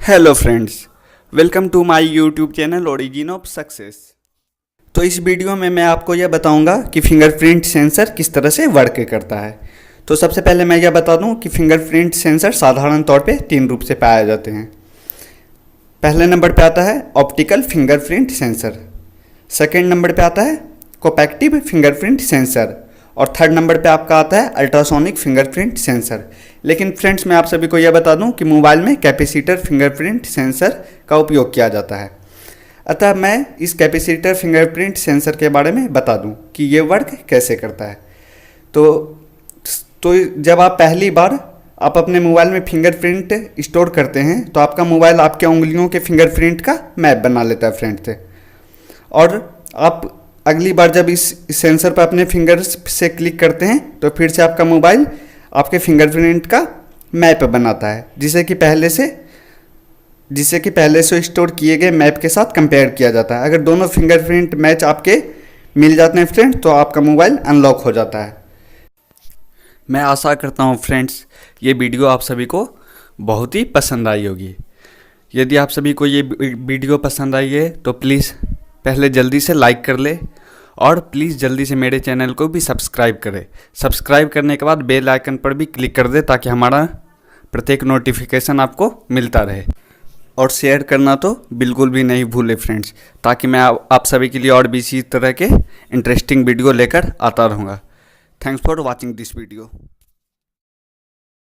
Hello friends, welcome to my YouTube channel origin of success. तो इस video में मैं आपको यह बताऊंगा कि फिंगरप्रिंट सेंसर किस तरह से वर्क करता है। तो सबसे पहले मैं यह बता दूं कि फिंगरप्रिंट सेंसर साधारण तौर पे 3 रूप से पाए जाते हैं। पहले नंबर पे आता है optical fingerprint sensor, second number पे आता है कोपैक्टिव फिंगरप्रिंट सेंसर और थर्ड नंबर पे आपका आता है अल्ट्रासोनिक फिंगरप्रिंट सेंसर। लेकिन फ्रेंड्स, मैं आप सभी को यह बता दूं कि मोबाइल में कैपेसिटर फिंगरप्रिंट सेंसर का उपयोग किया जाता है। अतः मैं इस कैपेसिटर फिंगरप्रिंट सेंसर के बारे में बता दूं कि ये वर्क कैसे करता है। तो जब आप पहली बार आप अपने मोबाइल में फिंगरप्रिंट स्टोर करते हैं तो आपका मोबाइल आपके उंगलियों के फिंगरप्रिंट का मैप बना लेता है फ्रेंड्स। और आप अगली बार जब इस सेंसर पर अपने फिंगर्स से क्लिक करते हैं तो फिर से आपका मोबाइल आपके फिंगरप्रिंट का मैप बनाता है, जिसे कि पहले से स्टोर किए गए मैप के साथ कंपेयर किया जाता है। अगर दोनों फिंगरप्रिंट मैच आपके मिल जाते हैं फ्रेंड्स तो आपका मोबाइल अनलॉक हो जाता है। मैं आशा करता हूँ फ्रेंड्स ये वीडियो आप सभी को बहुत ही पसंद आई होगी। यदि आप सभी को ये वीडियो पसंद आई है तो प्लीज़ पहले जल्दी से लाइक कर ले और प्लीज़ जल्दी से मेरे चैनल को भी सब्सक्राइब करें। सब्सक्राइब करने के बाद बेल आइकन पर भी क्लिक कर दे ताकि हमारा प्रत्येक नोटिफिकेशन आपको मिलता रहे। और शेयर करना तो बिल्कुल भी नहीं भूले फ्रेंड्स, ताकि मैं आप सभी के लिए और भी इसी तरह के इंटरेस्टिंग वीडियो लेकर आता रहूँगा। Thanks for watching this video.